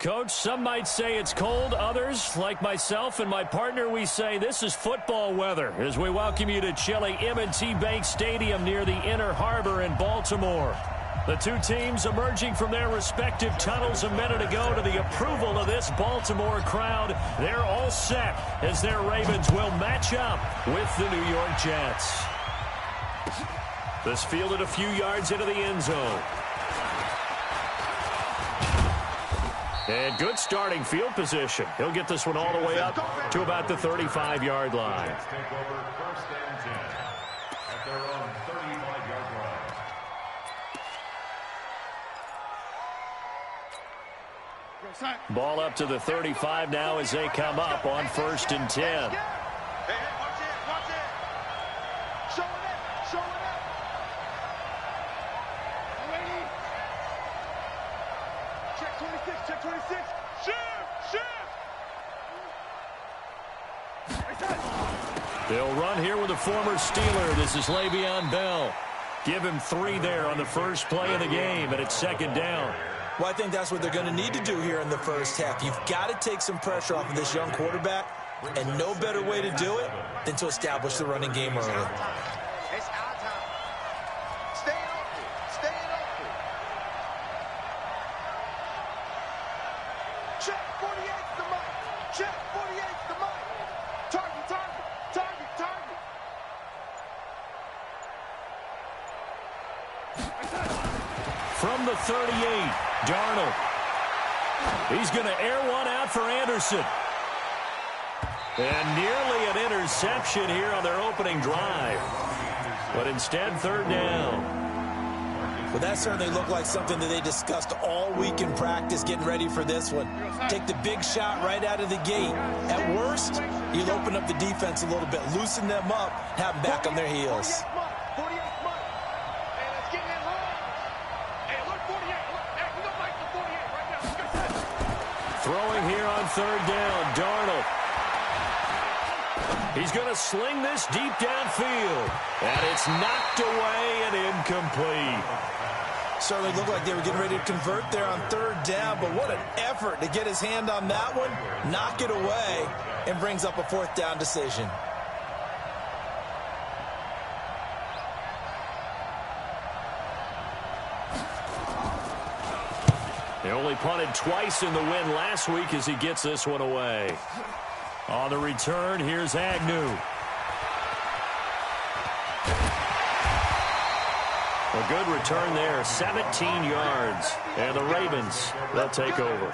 Coach, some might say it's cold. Others, like myself and my partner, we say this is football weather as we welcome you to chilly M&T Bank Stadium near the Inner Harbor in Baltimore. The two teams emerging from their respective tunnels a minute ago to the approval of this Baltimore crowd. They're all set as their Ravens will match up with the New York Jets. This fielded a few yards into the end zone. And good starting field position. He'll get this one all the way up to about the 35-yard line. Ball up to the 35 now as they come up on 1st and 10. They'll run here with a former Steeler. This is Le'Veon Bell. Give him 3 there on the first play of the game, and it's 2nd down. Well, I think that's what they're going to need to do here in the first half. You've got to take some pressure off of this young quarterback, and no better way to do it than to establish the running game early. It's our time. Stay open. Stay open. Check 48's the mic. Check 48's the mic. Target, target, target, target. From the 38, Darnold. He's going to air one out for Anderson. And nearly an interception here on their opening drive. But instead, 3rd down. Well, that certainly looked like something that they discussed all week in practice getting ready for this one. Take the big shot right out of the gate. At worst, you'll open up the defense a little bit, loosen them up, have them back on their heels. Throwing here on 3rd down, Darnold. He's going to sling this deep downfield. And it's knocked away and incomplete. Certainly looked like they were getting ready to convert there on 3rd down, but what an effort to get his hand on that one, knock it away, and brings up a 4th down decision. They only punted twice in the win last week as he gets this one away. On the return, here's Agnew. A good return there, 17 yards. And the Ravens, they'll take over.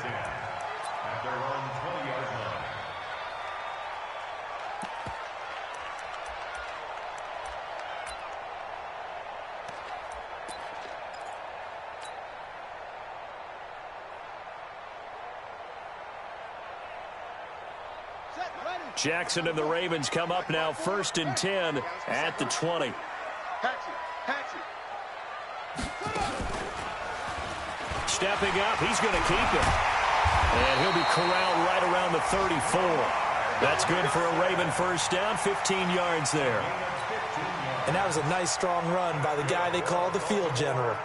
Jackson and the Ravens come up now 1st and 10 at the 20. Stepping up, he's going to keep it. And he'll be corralled right around the 34. That's good for a Raven 1st down, 15 yards there. And that was a nice, strong run by the guy they call the field general.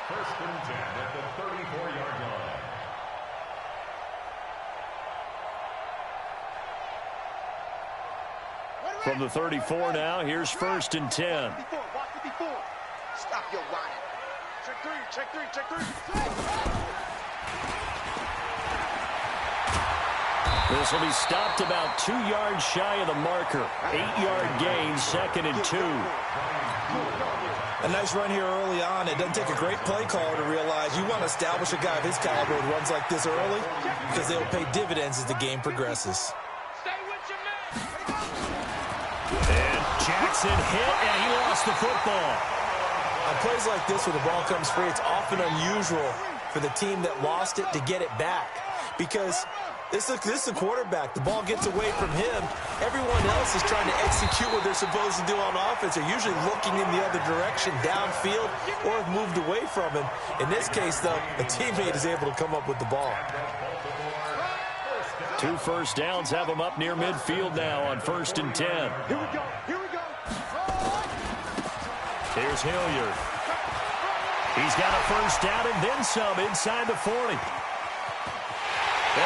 1st and 10 at the 34-yard line. From the 34 now, here's 1st and 10. Stop your whining. Check 3, check 3, check 3. This will be stopped about 2 yards shy of the marker. 8-yard gain, 2nd and 2. A nice run here early on. It doesn't take a great play caller to realize you want to establish a guy of his caliber who runs like this early because they'll pay dividends as the game progresses. And Jackson hit, and he lost the football. On plays like this where the ball comes free, it's often unusual for the team that lost it to get it back because this is a quarterback. The ball gets away from him. Everyone else is trying to execute what they're supposed to do on offense. They're usually looking in the other direction, downfield, or have moved away from him. In this case, though, a teammate is able to come up with the ball. 2 1st downs have them up near midfield now on 1st and 10. Here we go. Here we go. Here's Hilliard. He's got a first down and then some inside the 40. And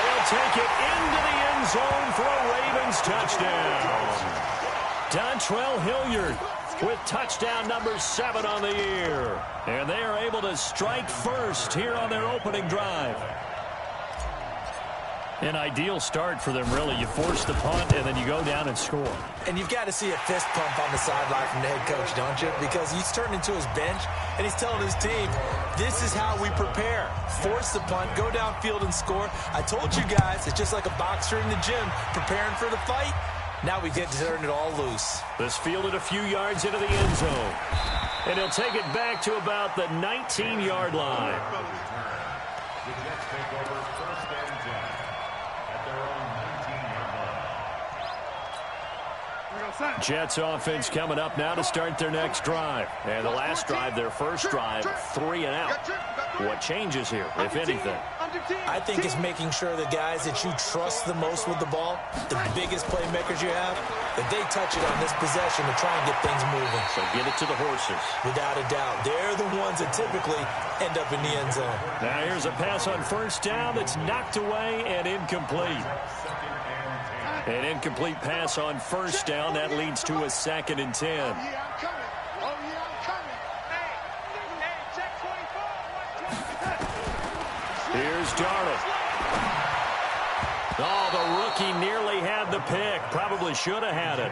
he'll take it into the end zone for a Ravens touchdown. Dontrell Hilliard with touchdown number 7 on the year. And they are able to strike first here on their opening drive. An ideal start for them, really. You force the punt, and then you go down and score. And you've got to see a fist pump on the sideline from the head coach, don't you? Because he's turned into his bench, and he's telling his team, this is how we prepare. Force the punt, go downfield and score. I told you guys, it's just like a boxer in the gym preparing for the fight. Now we get to turn it all loose. This fielded a few yards into the end zone. And he'll take it back to about the 19-yard line. The Jets take over first and 10 at their own 19-yard line. Jets offense coming up now to start their next drive. And the last drive, their first drive, 3 and out. What changes here, if anything? I think it's making sure the guys that you trust the most with the ball, the biggest playmakers you have, that they touch it on this possession to try and get things moving. So get it to the horses. Without a doubt. They're the ones that typically end up in the end zone. Now here's a pass on first down that's knocked away and incomplete. An incomplete pass on first down. That leads to a 2nd and 10. Here's Darnold. Oh, the rookie nearly had the pick. Probably should have had it.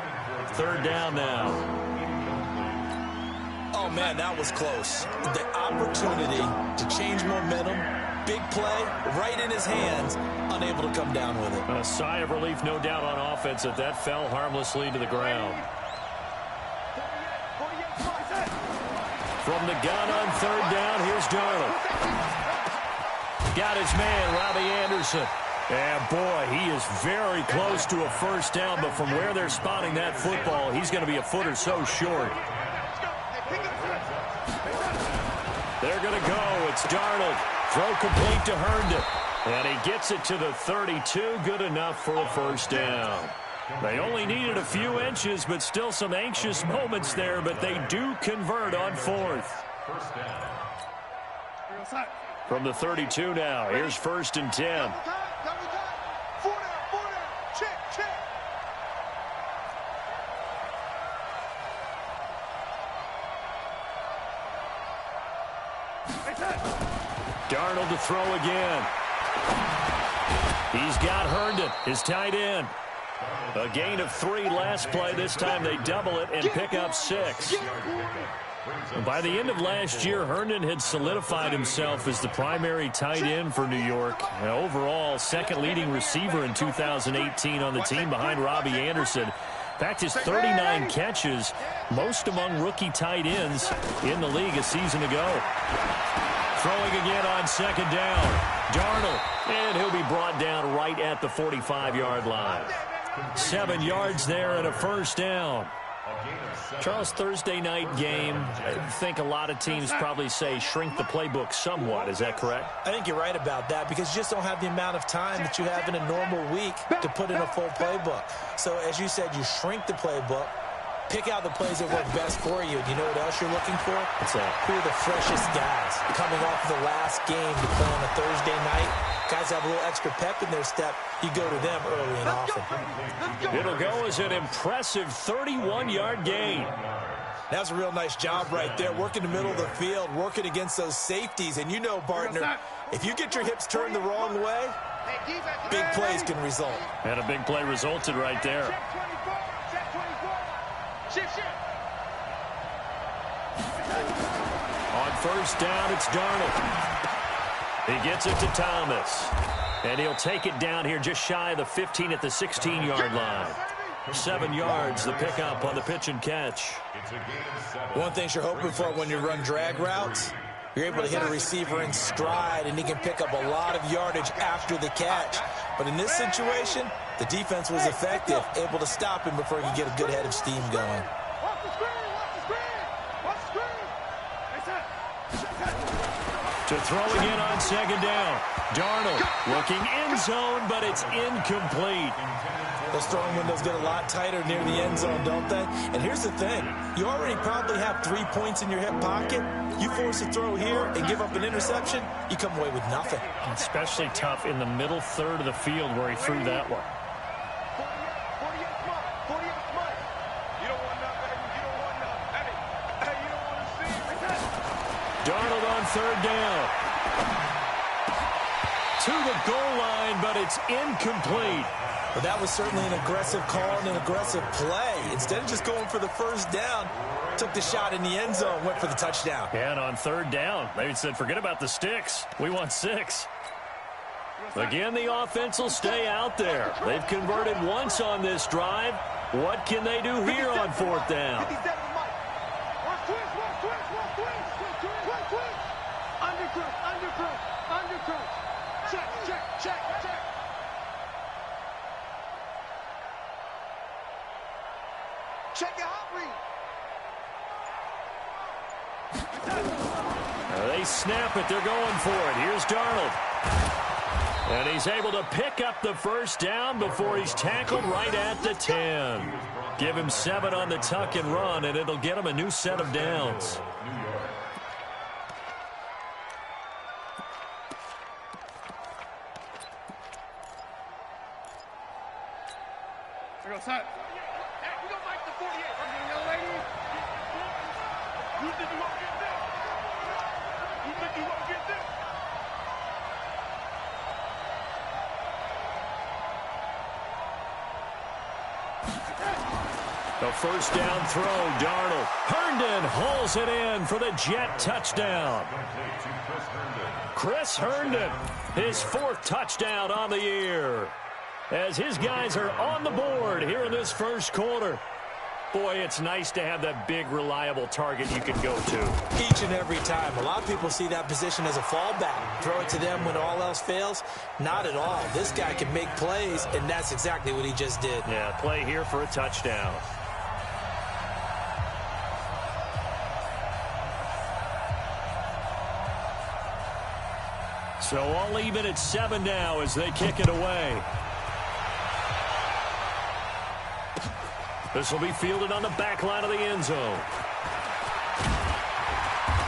3rd down now. Oh, man, that was close. The opportunity to change momentum, big play, right in his hands, unable to come down with it. A sigh of relief, no doubt, on offense that fell harmlessly to the ground. From the gun on 3rd down, here's Darnold. Got his man, Robbie Anderson. And, boy, he is very close to a first down, but from where they're spotting that football, he's going to be a foot or so short. They're going to go. It's Darnold. Throw complete to Herndon. And he gets it to the 32. Good enough for a first down. They only needed a few inches, but still some anxious moments there, but they do convert on 4th. First down. From the 32 now, here's 1st and 10. Darnold to throw again. He's got Herndon, his tight end. A gain of 3 last play. This time they double it and pick up 6. By the end of last year, Herndon had solidified himself as the primary tight end for New York. And overall, 2nd leading receiver in 2018 on the team behind Robbie Anderson. In fact, his 39 catches, most among rookie tight ends in the league a season ago. Throwing again on 2nd down. Darnold, and he'll be brought down right at the 45-yard line. 7 yards there and a first down. Charles, Thursday night game, I think a lot of teams probably say shrink the playbook somewhat. Is that correct? I think you're right about that because you just don't have the amount of time that you have in a normal week to put in a full playbook. So, as you said, you shrink the playbook, pick out the plays that work best for you. You know what else you're looking for? What's that? Who are the freshest guys coming off the last game to play on a Thursday night? Guys have a little extra pep in their step. You go to them early and often. It'll go as an impressive 31-yard gain. That's a real nice job right there. Working the middle of the field, working against those safeties. And you know, partner, if you get your hips turned the wrong way, big plays can result. And a big play resulted right there. On first down, it's Darnold. He gets it to Thomas. And he'll take it down here just shy of the 15 at the 16-yard line. 7 yards, the pickup on the pitch and catch. One thing you're hoping for when you run drag routes, you're able to hit a receiver in stride, and he can pick up a lot of yardage after the catch. But in this situation, the defense was effective, able to stop him before he could get a good head of steam going. To throw again on second down. Darnold looking end zone, but it's incomplete. Those throwing windows get a lot tighter near the end zone, don't they? And here's the thing. You already probably have 3 points in your hip pocket. You force a throw here and give up an interception, you come away with nothing. Especially tough in the middle third of the field where he threw that one. 48 months. You don't want nothing, baby. You don't want nothing. Hey, you don't want to see it. Darnold on third down. To the goal line, but it's incomplete. But that was certainly an aggressive call and an aggressive play. Instead of just going for the first down, took the shot in the end zone, went for the touchdown. And on third down, they said, forget about the sticks. We want 6. Again, the offense will stay out there. They've converted once on this drive. What can they do here on fourth down? 57 Mike. Undercrunch. Check. Check your hot read. They snap it. They're going for it. Here's Darnold. And he's able to pick up the first down before he's tackled right at the 10. Give him 7 on the tuck and run, and it'll get him a new set of downs. Here goes Hunt. Hey, we don't like the 48. Young lady. You think you won't get this? You think you won't get this? The first down throw, Darnold. Herndon hauls it in for the Jet touchdown. Chris Herndon, his 4th touchdown on the year. As his guys are on the board here in this first quarter. Boy, it's nice to have that big, reliable target you can go to. Each and every time. A lot of people see that position as a fallback. Throw it to them when all else fails. Not at all. This guy can make plays, and that's exactly what he just did. Yeah, play here for a touchdown. So all even at 7 now as they kick it away. This will be fielded on the back line of the end zone.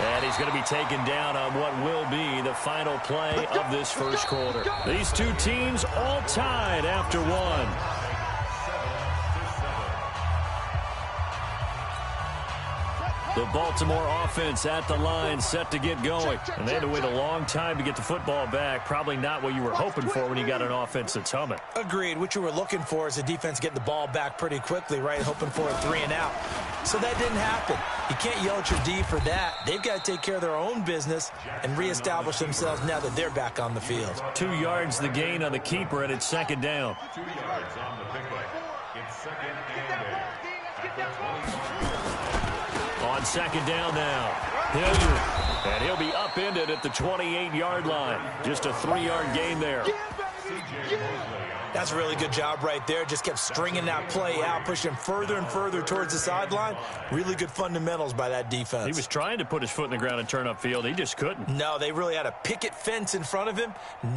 And he's going to be taken down on what will be the final play of this first quarter. These two teams all tied after 1. The Baltimore offense at the line set to get going. And they had to wait a long time to get the football back. Probably not what you were hoping for when you got an offense that's humming. Agreed. What you were looking for is a defense getting the ball back pretty quickly, right? Hoping for a 3 and out. So that didn't happen. You can't yell at your D for that. They've got to take care of their own business and reestablish themselves now that they're back on the field. 2 yards the gain on the keeper, and it's second down. 2 yards on the pickup. It's second and 8. On second down now. Hilliard. And he'll be upended at the 28-yard line. Just a 3-yard gain there. That's a really good job right there. Just kept stringing that play out, pushing him further and further towards the sideline. Really good fundamentals by that defense. He was trying to put his foot in the ground and turn upfield. He just couldn't. No, they really had a picket fence in front of him.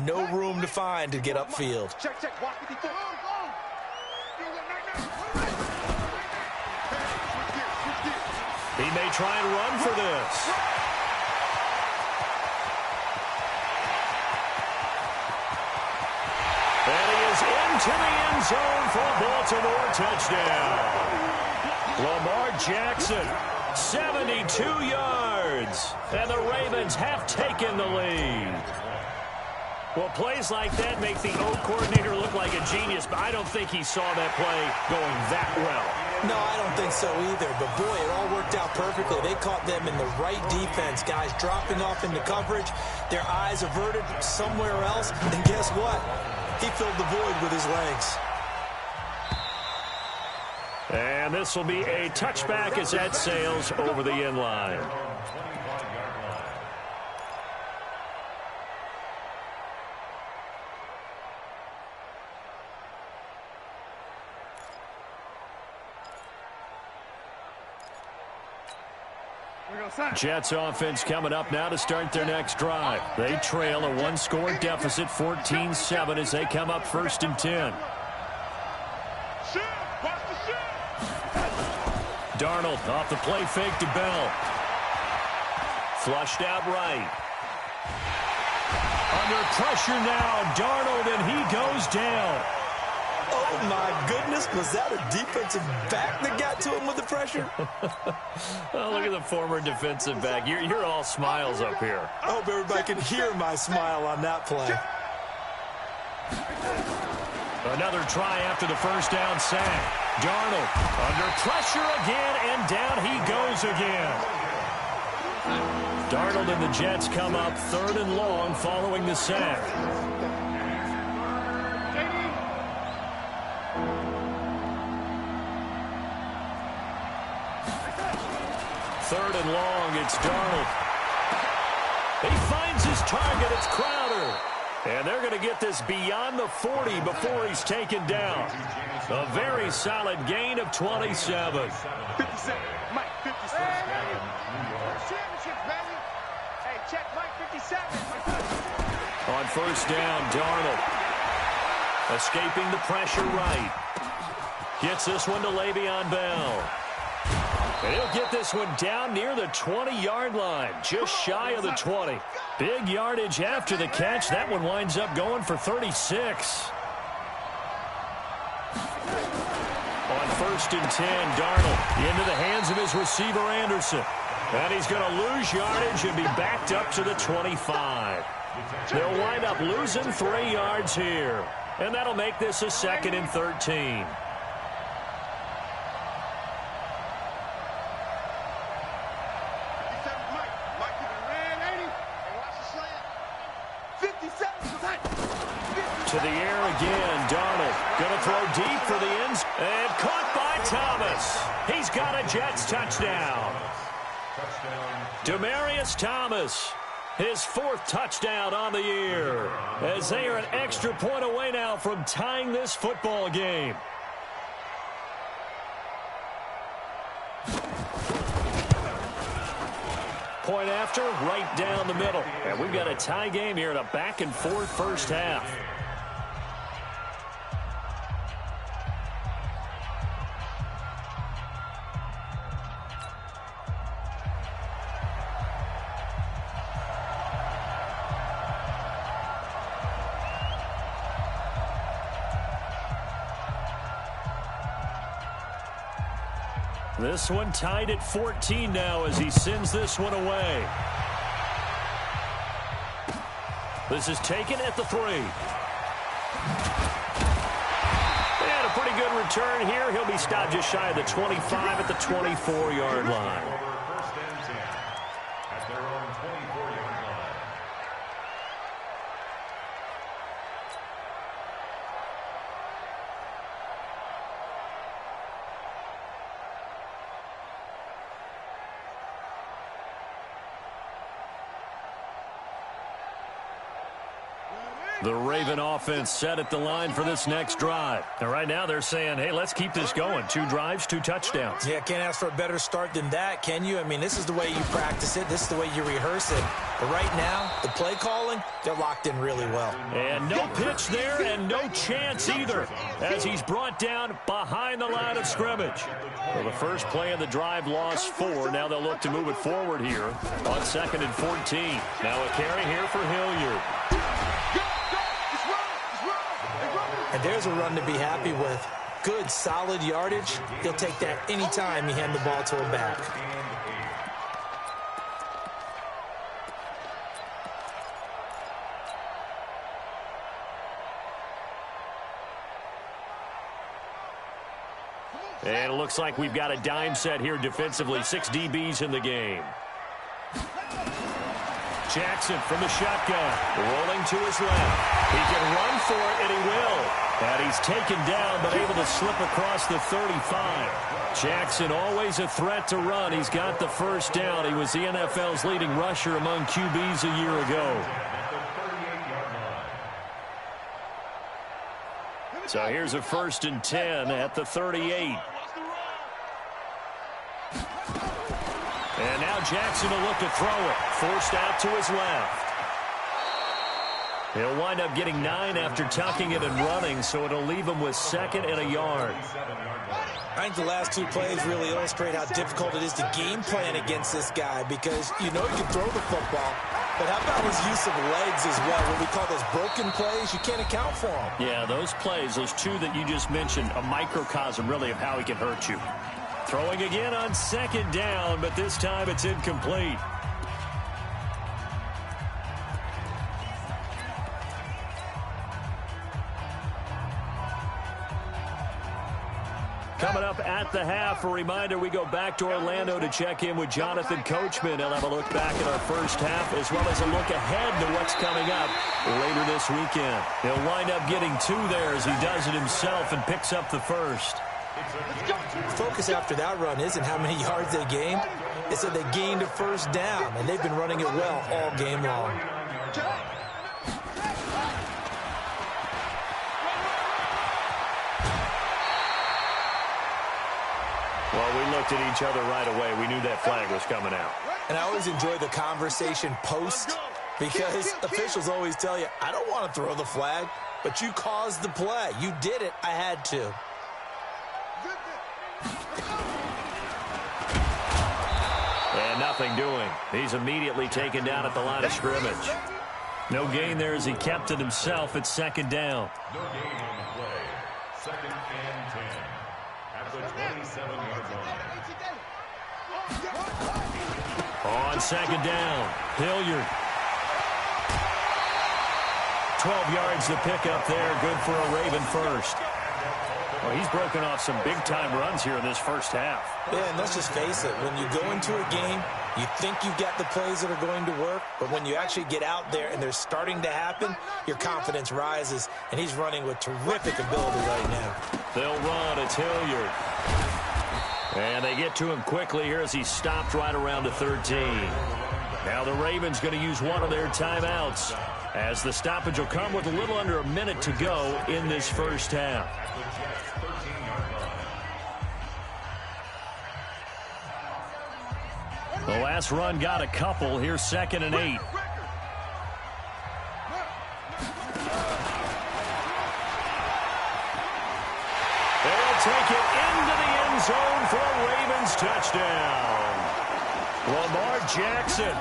No room to find to get upfield. Check. Watch 54. He may try and run for this. And he is into the end zone for a Baltimore touchdown. Lamar Jackson, 72 yards. And the Ravens have taken the lead. Well, plays like that make the O coordinator look like a genius, but I don't think he saw that play going that well. No, I don't think so either. But, boy, it all worked out perfectly. They caught them in the right defense. Guys dropping off into coverage, their eyes averted somewhere else. And guess what? He filled the void with his legs. And this will be a touchback as that sails over the end line. Jets offense coming up now to start their next drive. They trail a one-score deficit, 14-7, as they come up 1st and 10. Darnold off the play fake to Bell. Flushed out right. Under pressure now, Darnold, and he goes down. Oh, my goodness. Was that a defensive back that got to him with the pressure? Oh, look at the former defensive back. You're all smiles up here. I hope everybody can hear my smile on that play. Another try after the first down sack. Darnold under pressure again, and down he goes again. Darnold and the Jets come up 3rd and long following the sack. 3rd and long, it's Darnold. He finds his target, it's Crowder. And they're going to get this beyond the 40 before he's taken down. A very solid gain of 27. 57. Mike, 57. Championship, baby. Hey, check Mike, 57. On 1st down, Darnold. Escaping the pressure right. Gets this one to Le'Veon Bell. And he'll get this one down near the 20-yard line, just shy of the 20. Big yardage after the catch. That one winds up going for 36. On 1st and 10, Darnold into the hands of his receiver, Anderson. And he's going to lose yardage and be backed up to the 25. They'll wind up losing 3 yards here. And that'll make this a 2nd and 13. To the air again, Darnold going to throw deep for the ends, and caught by Thomas. He's got a Jets touchdown. Demaryius Thomas, his 4th touchdown on the year, as they are an extra point away now from tying this football game. Point after, right down the middle. And we've got a tie game here in a back-and-forth first half. This one tied at 14 now as he sends this one away. This is taken at the 3. And a pretty good return here. He'll be stopped just shy of the 25 at the 24-yard line. At their own 24-yard line. The Raven offense set at the line for this next drive. And right now they're saying, hey, let's keep this going. 2 drives, 2 touchdowns. Yeah, can't ask for a better start than that, can you? I mean, this is the way you practice it. This is the way you rehearse it. But right now, the play calling, they're locked in really well. And no pitch there and no chance either as he's brought down behind the line of scrimmage. Well, the first play of the drive lost 4. Now they'll look to move it forward here on 2nd and 14. Now a carry here for Hilliard. And there's a run to be happy with. Good, solid yardage. He'll take that anytime you hand the ball to him back. And it looks like we've got a dime set here defensively. 6 DBs in the game. Jackson from the shotgun, rolling to his left. He can run for it, and he will. And he's taken down, but able to slip across the 35. Jackson always a threat to run. He's got the first down. He was the NFL's leading rusher among QBs a year ago. So here's a 1st and 10 at the 38. And now Jackson will look to throw it. Forced out to his left. He'll wind up getting 9 after tucking it and running, so it'll leave him with 2nd and a yard. I think the last 2 plays really illustrate how difficult it is to game plan against this guy, because you know he can throw the football, but how about his use of legs as well? What we call those broken plays, you can't account for them. Yeah, those plays, those 2 that you just mentioned, a microcosm really of how he can hurt you. Throwing again on 2nd down, but this time it's incomplete. Coming up at the half, a reminder, we go back to Orlando to check in with Jonathan Coachman. He'll have a look back at our first half as well as a look ahead to what's coming up later this weekend. He'll wind up getting 2 there as he does it himself and picks up the first. The focus after that run isn't how many yards they gained. It's that they gained a first down, and they've been running it well all game long. Well, we looked at each other right away. We knew that flag was coming out. And I always enjoy the conversation post, because officials always tell you, I don't want to throw the flag, but you caused the play. You did it. I had to. And nothing doing. He's immediately taken down at the line of scrimmage. No gain there as he kept it himself at 2nd down. No gain on the play. 2nd and 10. At the 27-yard line. On 2nd down, Hilliard. 12 yards to pick up there. Good for a Raven first. Well, he's broken off some big-time runs here in this first half. Yeah, and let's just face it. When you go into a game, you think you've got the plays that are going to work, but when you actually get out there and they're starting to happen, your confidence rises, and he's running with terrific ability right now. They'll run. It's Hilliard. And they get to him quickly here as he stopped right around the 13. Now the Ravens going to use one of their timeouts, as the stoppage will come with a little under a minute to go in this first half. The last run got a couple. Here's 2nd and 8. They'll take it into the end zone for a Ravens touchdown. Lamar Jackson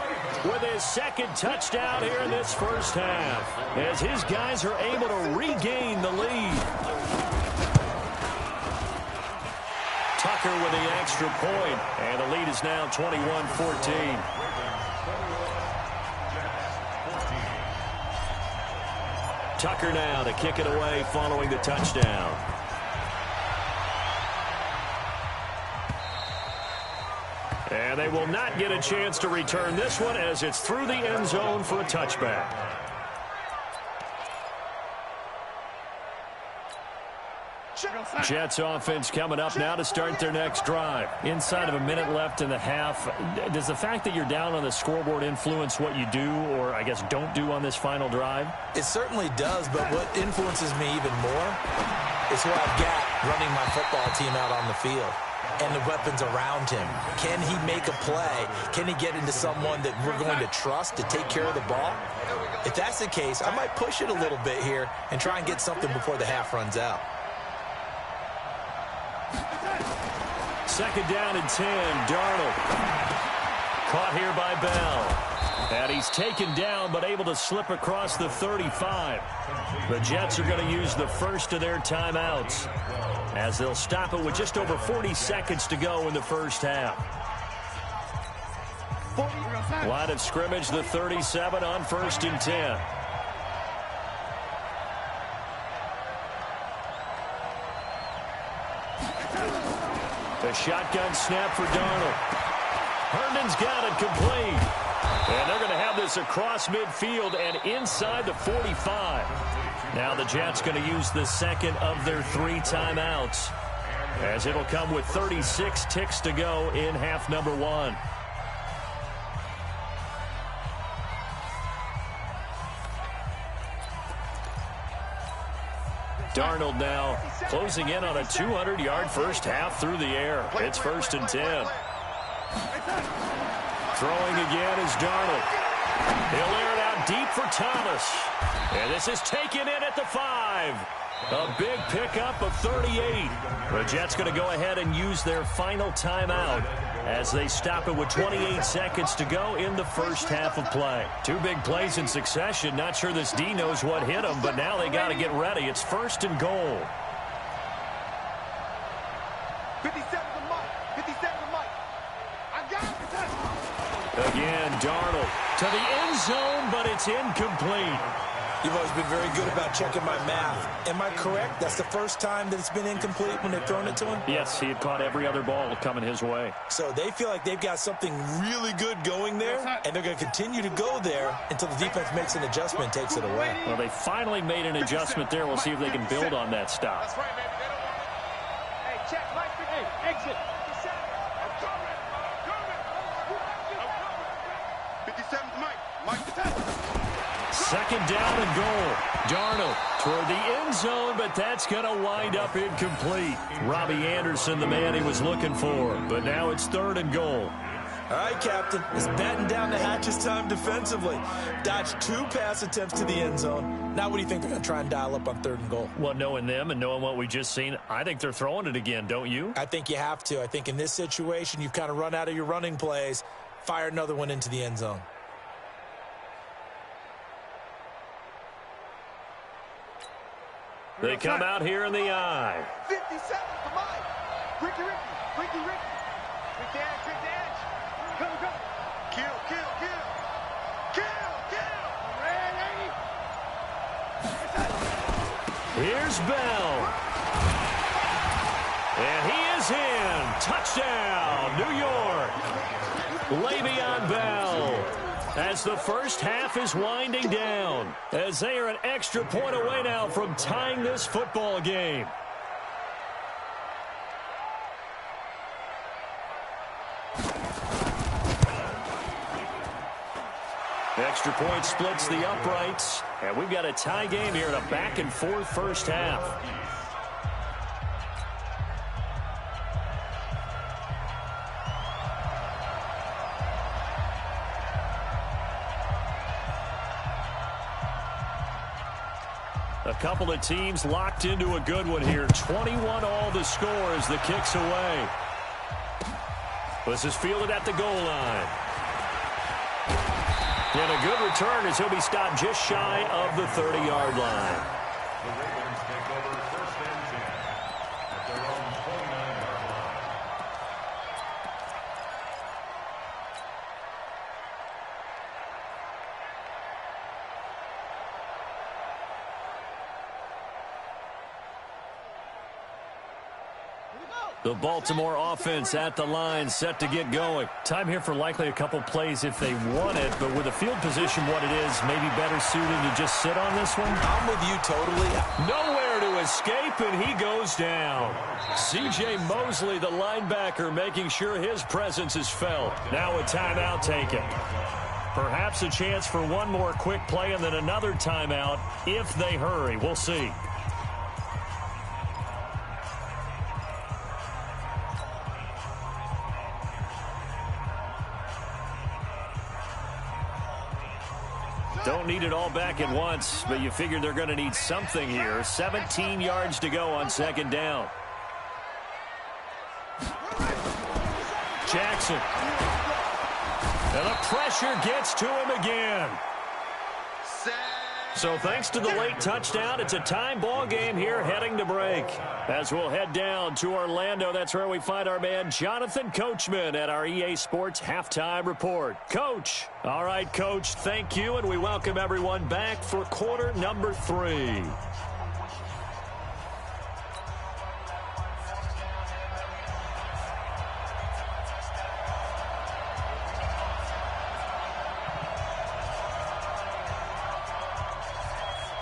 with his 2nd touchdown here in this first half, as his guys are able to regain the lead. Tucker with the extra point, and the lead is now 21-14. Tucker now to kick it away following the touchdown. And they will not get a chance to return this one, as it's through the end zone for a touchback. Jets offense coming up now to start their next drive. Inside of a minute left in the half. Does the fact that you're down on the scoreboard influence what you do, or I guess don't do, on this final drive? It certainly does, but what influences me even more is who I've got running my football team out on the field and the weapons around him. Can he make a play? Can he get into someone that we're going to trust to take care of the ball? If that's the case, I might push it a little bit here and try and get something before the half runs out. 2nd down and 10. Darnold caught here by Bell. And he's taken down but able to slip across the 35. The Jets are going to use the first of their timeouts, as they'll stop it with just over 40 seconds to go in the first half. Line of scrimmage, the 37 on 1st and 10. A shotgun snap for Darnold. Herndon's got it complete. And they're going to have this across midfield and inside the 45. Now the Jets going to use the 2nd of their 3 timeouts, as it'll come with 36 ticks to go in half number 1. Darnold now closing in on a 200-yard first half through the air. It's 1st and 10. Throwing again is Darnold. He'll air it out deep for Thomas. And this is taken in at the 5. A big pickup of 38. The Jets going to go ahead and use their final timeout as they stop it with 28 seconds to go in the first half of play. 2 big plays in succession. Not sure this D knows what hit him, but now they got to get ready. It's 1st and goal. 57 to Mike. 57 to Mike. I got it. Again, Darnold to the end zone, but it's incomplete. You've always been very good about checking my math. Am I correct? That's the first time that it's been incomplete when they've thrown it to him? Yes, he had caught every other ball coming his way. So they feel like they've got something really good going there, and they're going to continue to go there until the defense makes an adjustment and takes it away. Well, they finally made an adjustment there. We'll see if they can build on that stop. That's right, baby. They don't want it. Hey, check. Mike, hey, exit. 57 to Mike. Mike to 10. 2nd down and goal. Darnold toward the end zone, but that's going to wind up incomplete. Robbie Anderson, the man he was looking for, but now it's 3rd and goal. All right, Captain. It's batten down the hatches time defensively. Dodged 2 pass attempts to the end zone. Now what do you think they're going to try and dial up on 3rd and goal? Well, knowing them and knowing what we just seen, I think they're throwing it again, don't you? I think you have to. I think in this situation, you've kind of run out of your running plays. Fire another one into the end zone. They come out here in the I. 57 to Mike. Ricky. Quick edge. Go. Kill. Ready. Here's Bell. And he is in. Touchdown, New York. Le'Veon Bell. As the first half is winding down, as they are an extra point away now from tying this football game. Extra point splits the uprights, and we've got a tie game here in a back-and-forth first half. A couple of teams locked into a good one here. 21 all the score as the kick's away. This is fielded at the goal line. And a good return as he'll be stopped just shy of the 30-yard line. The Ravens take over 1st and 10 at their own 29-yard line. The Baltimore offense at the line, set to get going. Time here for likely a couple plays if they want it, but with the field position what it is, maybe better suited to just sit on this one. I'm with you totally. Nowhere to escape, and he goes down. C.J. Mosley, the linebacker, making sure his presence is felt. Now a timeout taken. Perhaps a chance for one more quick play and then another timeout if they hurry. We'll see. Don't need it all back at once, but you figure they're going to need something here. 17 yards to go on 2nd down. Jackson. And the pressure gets to him again. So thanks to the late touchdown, it's a time ball game here heading to break. As we'll head down to Orlando, that's where we find our man Jonathan Coachman at our EA Sports Halftime Report. Coach. All right, Coach, thank you, and we welcome everyone back for quarter number 3.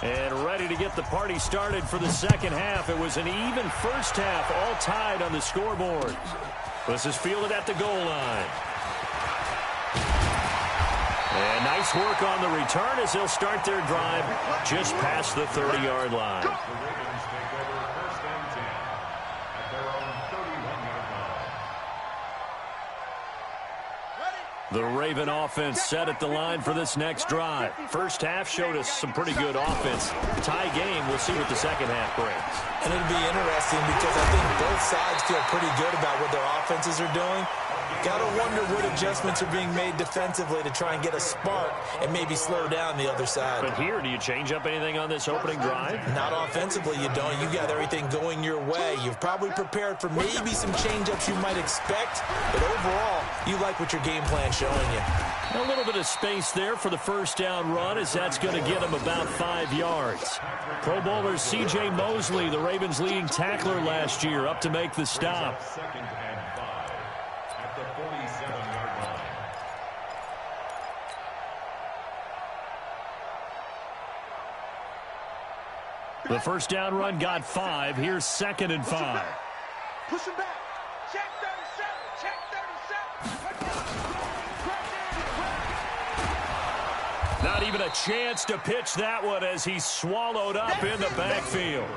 And ready to get the party started for the second half. It was an even first half, all tied on the scoreboard. This is fielded at the goal line. And nice work on the return as they'll start their drive just past the 30-yard line. The Ravens take over 1st and 10 at their own 31-yard line. Ready? The Raven offense set at the line for this next drive. First half showed us some pretty good offense. Tie game, we'll see what the second half brings. And it'll be interesting because I think both sides feel pretty good about what their offenses are doing. Gotta wonder what adjustments are being made defensively to try and get a spark and maybe slow down the other side. But here, do you change up anything on this opening drive? Not offensively, you don't. You got everything going your way. You've probably prepared for maybe some change-ups you might expect, but overall, you like what your game plan's showing you. A little bit of space there for the first down run, as that's going to get him about 5 yards. Pro Bowler C.J. Mosley, the Ravens' leading tackler last year, up to make the stop. Second and 5 at the 47-yard line. The first down run got 5. Here's second and 5. Push him back. Check 37. Check 37. Not even a chance to pitch that one as he's swallowed up in the backfield.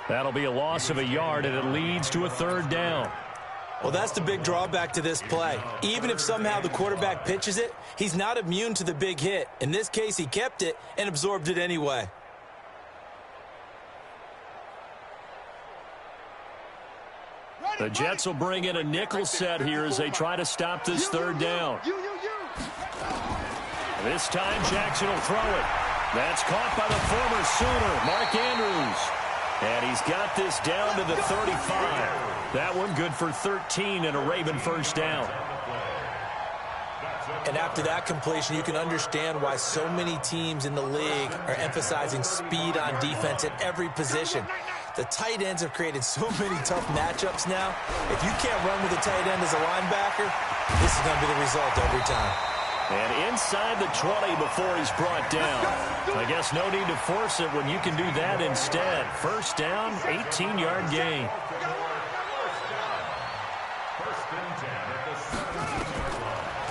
That'll be a loss of a yard, and it leads to a third down. Well, that's the big drawback to this play. Even if somehow the quarterback pitches it, he's not immune to the big hit. In this case, he kept it and absorbed it anyway. The Jets will bring in a nickel set here as they try to stop this third down. This time, Jackson will throw it. That's caught by the former Sooner, Mark Andrews. And he's got this down to the 35. That one good for 13 and a Raven first down. And after that completion, you can understand why so many teams in the league are emphasizing speed on defense at every position. The tight ends have created so many tough matchups now. If you can't run with a tight end as a linebacker, this is going to be the result every time. And inside the 20 before he's brought down. I guess no need to force it when you can do that instead. First down, 18-yard gain.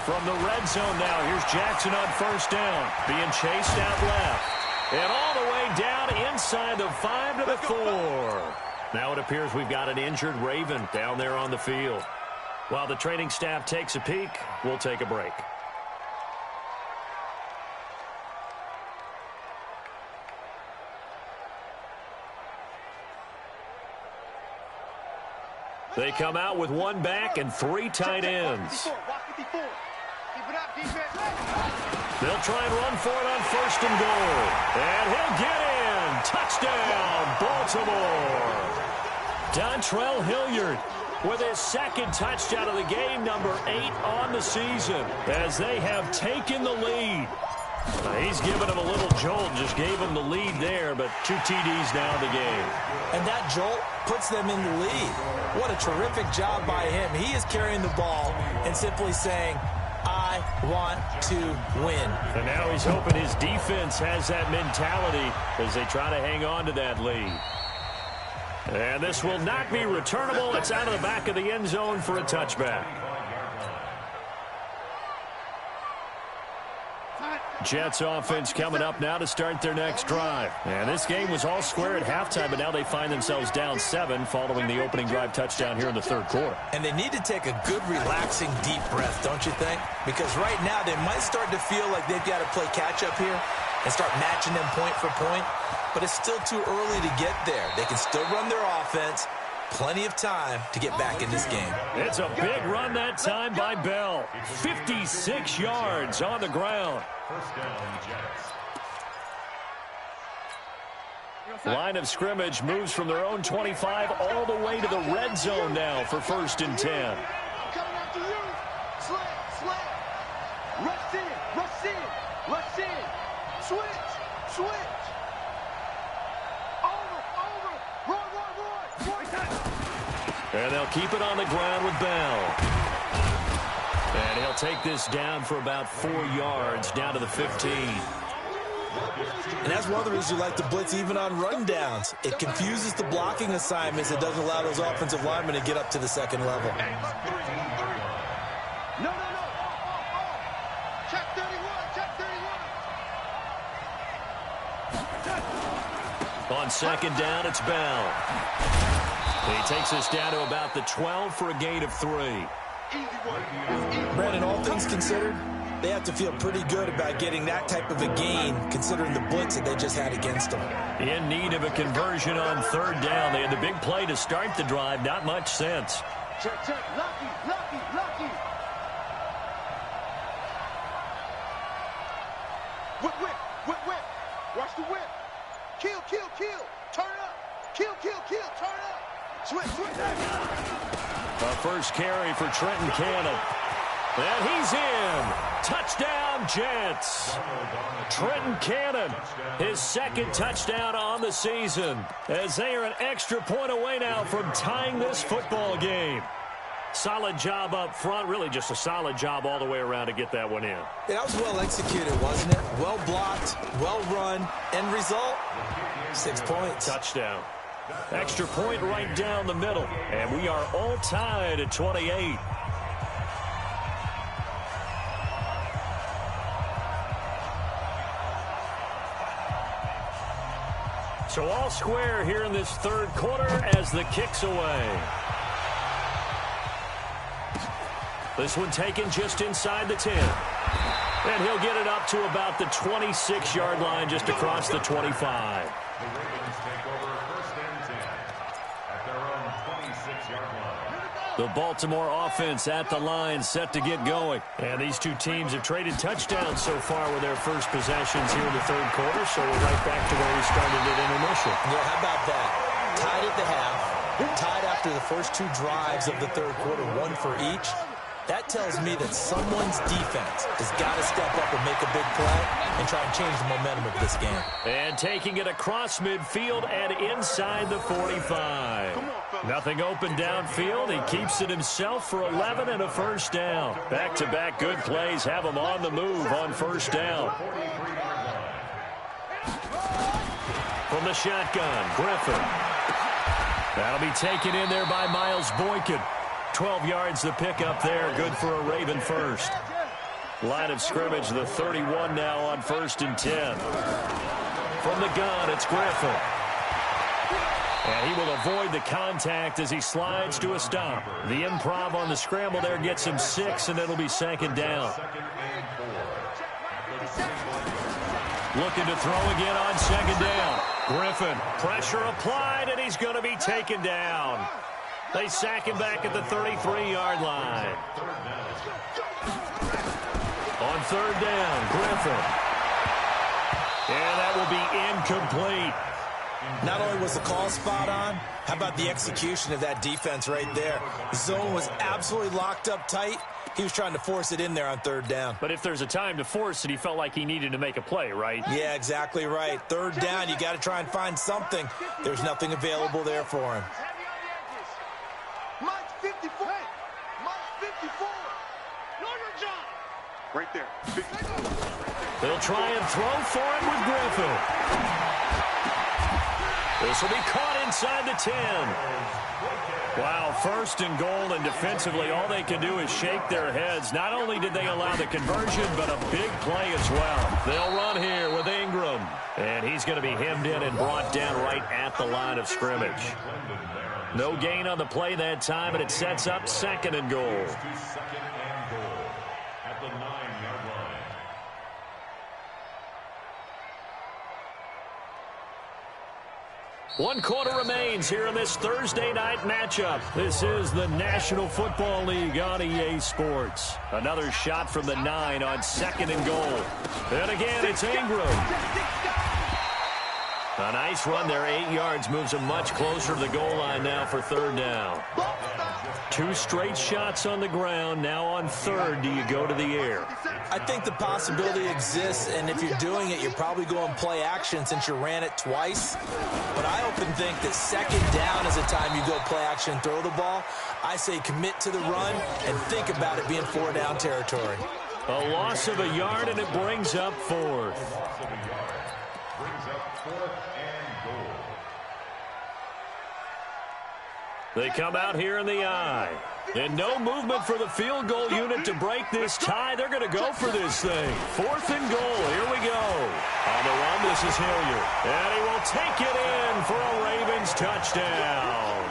From the red zone now, here's Jackson on first down. Being chased out left. And all the way down inside the 5 to the 4. Now it appears we've got an injured Raven down there on the field. While the training staff takes a peek, we'll take a break. They come out with one back and 3 tight ends. They'll try and run for it on first and goal. And he'll get in. Touchdown, Baltimore. Dontrell Hilliard with his second touchdown of the game, number 8 on the season, as they have taken the lead. He's given him a little jolt, just gave him the lead there, but 2 TDs now in the game. And that jolt puts them in the lead. What a terrific job by him. He is carrying the ball and simply saying, I want to win. And now he's hoping his defense has that mentality as they try to hang on to that lead. And this will not be returnable. It's out of the back of the end zone for a touchback. Jets offense coming up now to start their next drive. And this game was all square at halftime, but now they find themselves down 7 following the opening drive touchdown here in the third quarter. And they need to take a good, relaxing, deep breath, don't you think? Because right now they might start to feel like they've got to play catch-up here and start matching them point for point. But it's still too early to get there. They can still run their offense. Plenty of time to get back in this game. It's a big run that time by Bell. 56 yards on the ground. First down, Jets. Line of scrimmage moves from their own 25 all the way to the red zone now for first and 10. Coming after you. Slant. Rush in. Switch. Over. Roy. And they'll keep it on the ground with Bell. And he'll take this down for about 4 yards, down to the 15. And that's one of the reasons you like to blitz even on rundowns. It confuses the blocking assignments. It doesn't allow those offensive linemen to get up to the second level. No. Check 31. On second down, it's Bell. He takes us down to about the 12 for a gain of 3. Easy one. It's easy. Brandon, all things considered, they have to feel pretty good about getting that type of a gain, considering the blitz that they just had against them. In need of a conversion on third down. They had the big play to start the drive. Not much sense. Check, check. Lucky, lucky, lucky. Whip, whip, whip, whip. Watch the whip. Kill, kill, kill. Turn up. Kill, kill, kill. Turn up. Switch, switch. A first carry for Trenton Cannon. And he's in. Touchdown, Jets. Trenton Cannon, his second touchdown on the season, as they are an extra point away now from tying this football game. Solid job up front, really just a solid job all the way around to get that one in. Yeah, that was well executed, wasn't it? Well blocked, well run. End result, 6 points. Touchdown. Extra point right down the middle. And we are all tied at 28. So all square here in this third quarter as the kick's away. This one taken just inside the 10. And he'll get it up to about the 26-yard line, just across the 25. The Ravens take over first and 10 at their own 26-yard line. The Baltimore offense at the line, set to get going. And these two teams have traded touchdowns so far with their first possessions here in the third quarter, so we're right back to where we started at intermission. Yeah, how about that? Tied at the half, tied after the first two drives of the third quarter, one for each. That tells me that someone's defense has got to step up and make a big play and try and change the momentum of this game. And taking it across midfield and inside the 45. Nothing open downfield. He keeps it himself for 11 and a first down. Back-to-back good plays have him on the move on first down. From the shotgun, Griffin. That'll be taken in there by Miles Boykin. 12 yards the pickup there. Good for a Raven first. Line of scrimmage, the 31 now on first and 10. From the gun, it's Griffin. And he will avoid the contact as he slides to a stop. The improv on the scramble there gets him 6, and it'll be second down. Looking to throw again on second down. Griffin, pressure applied, and he's going to be taken down. They sack him back at the 33-yard line. On third down, Griffin. And that will be incomplete. Not only was the call spot on, how about the execution of that defense right there? The zone was absolutely locked up tight. He was trying to force it in there on third down. But if there's a time to force it, he felt like he needed to make a play, right? Yeah, exactly right. Third down, you got to try and find something. There's nothing available there for him. Mike 54. Mike 54. Know your job. Right there. 54. They'll try and throw for him with Griffin. This will be caught inside the 10. Wow, first and goal, and defensively all they can do is shake their heads. Not only did they allow the conversion, but a big play as well. They'll run here with Ingram. And he's going to be hemmed in and brought down right at the line of scrimmage. No gain on the play that time, and it sets up second and goal. Second and goal at the 9-yard line. One quarter remains here in this Thursday night matchup. This is the National Football League on EA Sports. Another shot from the 9 on second and goal. And again, it's Ingram. A nice run there, 8 yards, moves him much closer to the goal line now for third down. 2 straight shots on the ground. Now on third, do you go to the air? I think the possibility exists, and if you're doing it, you're probably going play action since you ran it twice. But I often think that second down is the time you go play action and throw the ball. I say commit to the run and think about it being 4-down territory. A loss of a yard, and it brings up fourth. Brings up 4th and goal. They come out here in the eye. And no movement for the field goal unit to break this tie. They're going to go for this thing. 4th and goal. Here we go. On the run, this is Hilliard. And he will take it in for a Ravens touchdown.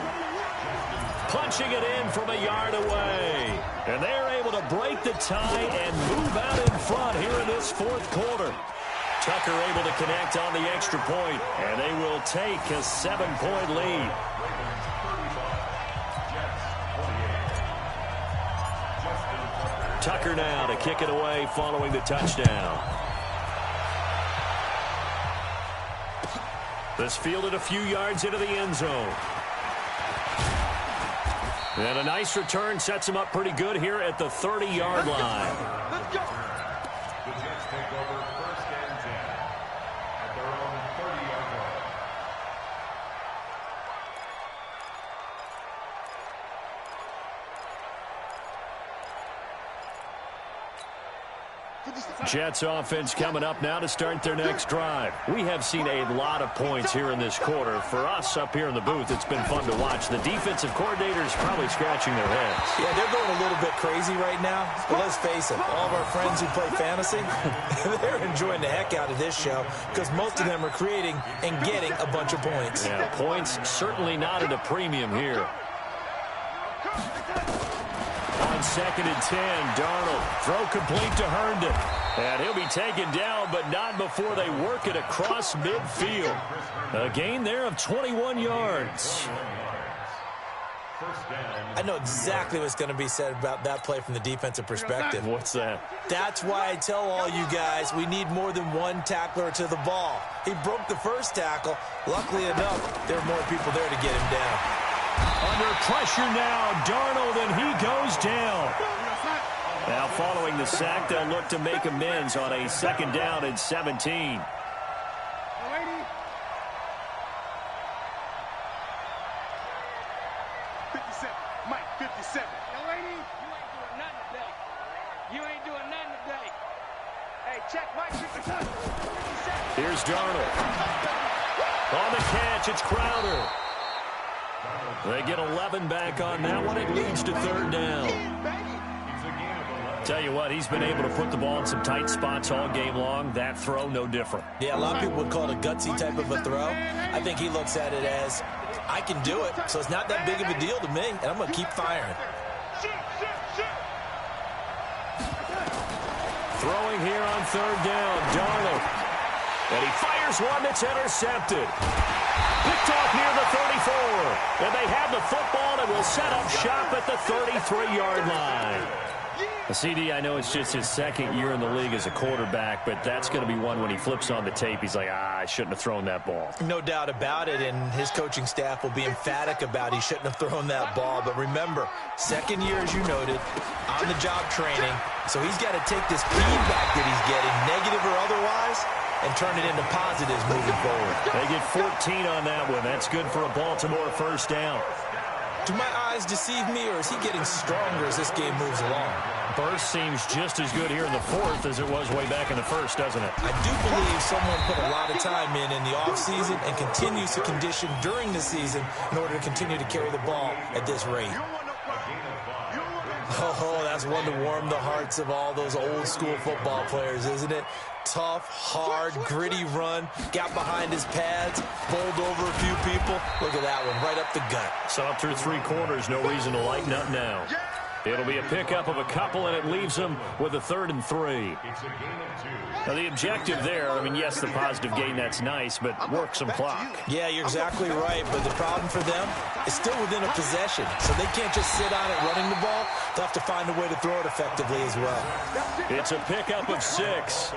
punching it in from a yard away. And they're able to break the tie and move out in front here in this fourth quarter. Tucker able to connect on the extra point, and they will take a 7-point lead. Tucker now to kick it away following the touchdown. This fielded a few yards into the end zone. And a nice return sets him up pretty good here at the 30-yard line. Let's go. The Jets take over first and 10 at their own 30-yard line. Jets offense coming up now to start their next drive. We have seen a lot of points here in this quarter. For us up here in the booth, it's been fun to watch. The defensive coordinators probably scratching their heads. Yeah, they're going a little bit crazy right now. But let's face it, all of our friends who play fantasy, they're enjoying the heck out of this show because most of them are creating and getting a bunch of points. Yeah, points certainly not at a premium here. On 2nd and 10, Darnold. Throw complete to Herndon. And he'll be taken down, but not before they work it across midfield. A gain there of 21 yards. I know exactly what's going to be said about that play from the defensive perspective. What's that? That's why I tell all you guys we need more than one tackler to the ball. He broke the first tackle. Luckily enough, there are more people there to get him down. Under pressure now, Darnold, and he goes down. Now following the sack, they'll look to make amends on a 2nd down and 17. Mike, 57. Young lady, you ain't doing nothing today. You ain't doing nothing today. Hey, check Mike, 57. Here's Darnold. On the catch, it's Crowder. They get 11 back on that one. It leads to 3rd down. Tell you what, he's been able to put the ball in some tight spots all game long. That throw, no different. Yeah, a lot of people would call it a gutsy type of a throw. I think he looks at it as, I can do it, so it's not that big of a deal to me, and I'm going to keep firing. Throwing here on 3rd down, Darnold. And he fires one that's intercepted. Picked off near the 34. And they have the football and will set up shop at the 33-yard line. CD, I know it's just his 2nd year in the league as a quarterback, but that's going to be one when he flips on the tape. He's like, I shouldn't have thrown that ball. No doubt about it, and his coaching staff will be emphatic about he shouldn't have thrown that ball. But remember, 2nd year, as you noted, on-the-job training, so he's got to take this feedback that he's getting, negative or otherwise, and turn it into positives moving forward. They get 14 on that one. That's good for a Baltimore 1st down. Do my eyes deceive me, or is he getting stronger as this game moves along? Burst seems just as good here in the 4th as it was way back in the 1st, doesn't it? I do believe someone put a lot of time in the offseason and continues to condition during the season in order to continue to carry the ball at this rate. Oh, that's one to warm the hearts of all those old school football players, isn't it? Tough, hard, gritty run, got behind his pads, bowled over a few people. Look at that one, right up the gut. So up through 3 quarters, no reason to lighten up now. It'll be a pickup of a couple, and it leaves them with a 3rd and 3. Now, the objective there, I mean, yes, the positive gain, that's nice, but work some clock. Yeah, you're exactly right, but the problem for them is still within a possession, so they can't just sit on it running the ball. They'll have to find a way to throw it effectively as well. It's a pickup of 6.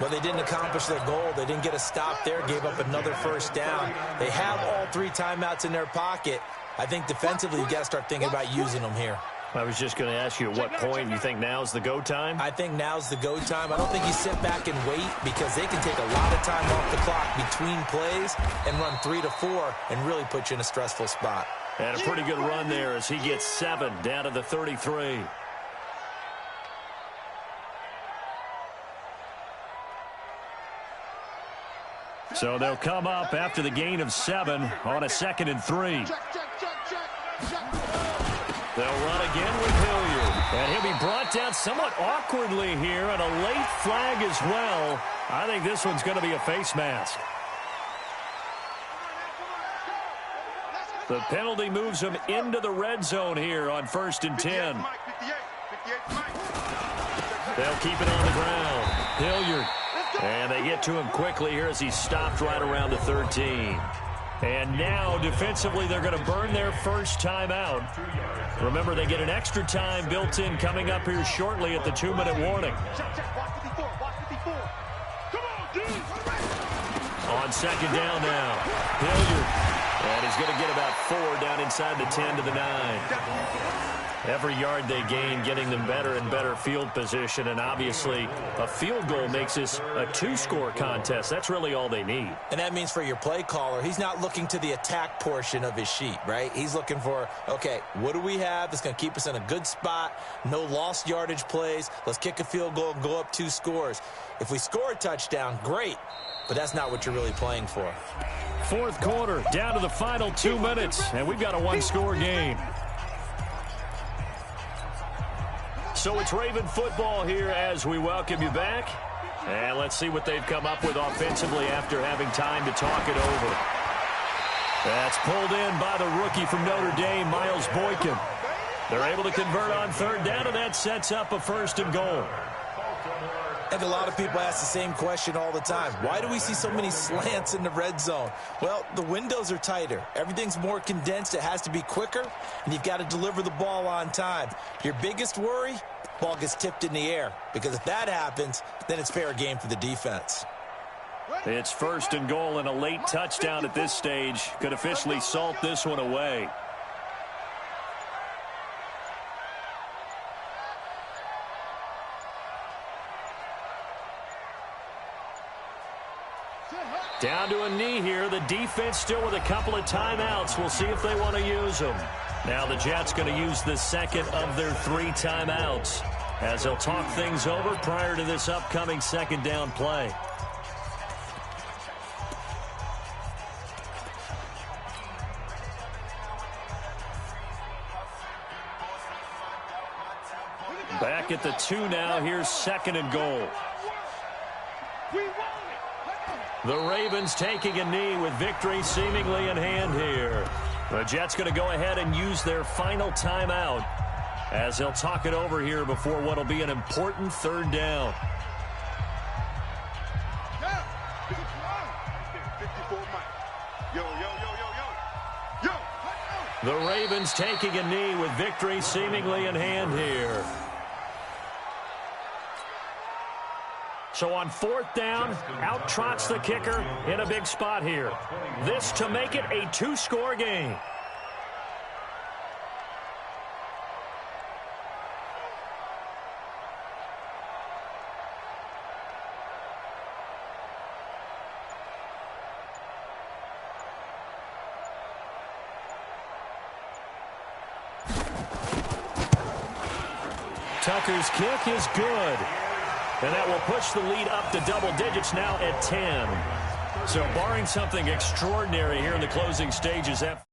But they didn't accomplish their goal. They didn't get a stop there, gave up another 1st down. They have all 3 timeouts in their pocket. I think defensively, you've got to start thinking about using them here. I was just going to ask you at what point you think now's the go time? I think now's the go time. I don't think you sit back and wait because they can take a lot of time off the clock between plays and run 3 to 4 and really put you in a stressful spot. And a pretty good run there as he gets 7 down to the 33. So they'll come up after the gain of 7 on a 2nd and 3. They'll run again with Hilliard. And he'll be brought down somewhat awkwardly here, and a late flag as well. I think this one's going to be a face mask. The penalty moves them into the red zone here on 1st and 10. They'll keep it on the ground. Hilliard. And they get to him quickly here as he's stopped right around the 13. And now, defensively, they're going to burn their first timeout. Remember, they get an extra time built in coming up here shortly at the 2-minute warning. On 2nd down now, Hilliard. And he's going to get about 4 down inside the 10 to the 9. Every yard they gain, getting them better and better field position. And obviously, a field goal makes this a 2-score contest. That's really all they need. And that means for your play caller, he's not looking to the attack portion of his sheet, right? He's looking for, okay, what do we have that's going to keep us in a good spot? No lost yardage plays. Let's kick a field goal and go up 2 scores. If we score a touchdown, great. But that's not what you're really playing for. 4th quarter, down to the final 2 minutes. And we've got a 1-score game. So it's Raven football here as we welcome you back. And let's see what they've come up with offensively after having time to talk it over. That's pulled in by the rookie from Notre Dame, Miles Boykin. They're able to convert on 3rd down, and that sets up a 1st and goal. And a lot of people ask the same question all the time. Why do we see so many slants in the red zone? Well, the windows are tighter. Everything's more condensed. It has to be quicker, and you've got to deliver the ball on time. Your biggest worry, ball gets tipped in the air, because if that happens, then it's fair game for the defense. It's 1st and goal, and a late touchdown at this stage could officially salt this one away. Down to a knee here. The defense still with a couple of timeouts. We'll see if they want to use them. Now the Jets going to use the 2nd of their 3 timeouts as they'll talk things over prior to this upcoming 2nd down play. Back at the 2 now. Here's 2nd and goal. The Ravens taking a knee with victory seemingly in hand here. The Jets going to go ahead and use their final timeout as they'll talk it over here before what will be an important 3rd down. The Ravens taking a knee with victory seemingly in hand here. So on 4th down, out trots the kicker in a big spot here. This to make it a 2-score game. Tucker's kick is good. And that will push the lead up to double digits now at 10. So barring something extraordinary here in the closing stages, that